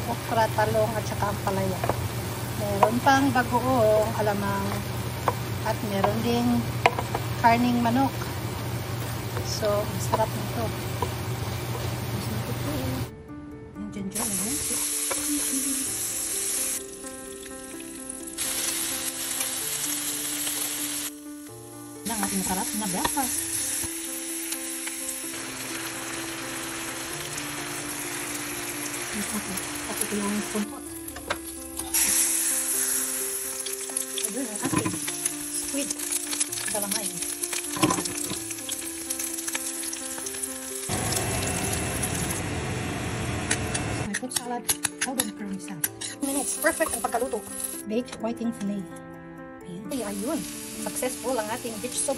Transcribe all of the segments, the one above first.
okra, talong at saka ampalaya. Meron pang bagoong alamang at meron ding karning manok. So, masarap nito. Dyan, ang ating masarap na breakfast. At ito yung puntot. Ito yung ating squid. Dalamay. My fruit salad. How does it curry salad? 2 minutes. Perfect ang pagkaluto. Baked whiting fillet. Ayan. Ayun. Successful ang ating bitso.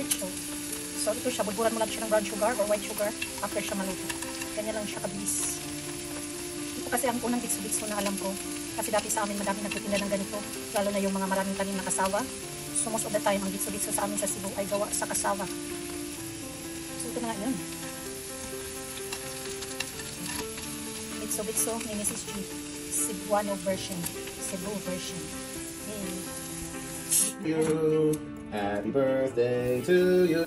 So ito siya. Buburan mo lang siya ng brown sugar or white sugar after siya maluto. Ganyan lang siya kabilis. Kasi ang unang bitso na alam ko, kasi dati sa amin madaming nagtitinda ng ganito, lalo na yung mga maraming tanim na kasawa. So most of the time ang bitso sa amin sa Cebu ay gawa sa kasawa. So ito na nga yun. Bitso ni Mrs. G. Cebuano version. Cebu version. Hey. You. Happy birthday to you.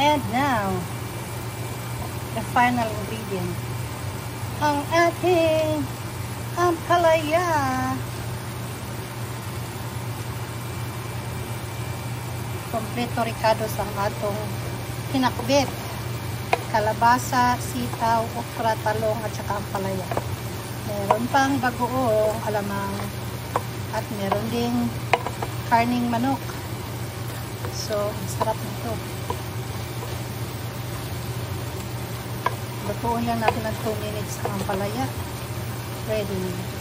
And now, the final ingredient. Ang ating ampalaya. Kompleto ricado sa atong kinakubit. Kalabasa, sitaw, okra, talong at saka ampalaya. Meron pang bagoong alamang at meron ding karning manok. So, masarap nito. Lutuin lang natin ng 2 minutes ang ampalaya. Ready.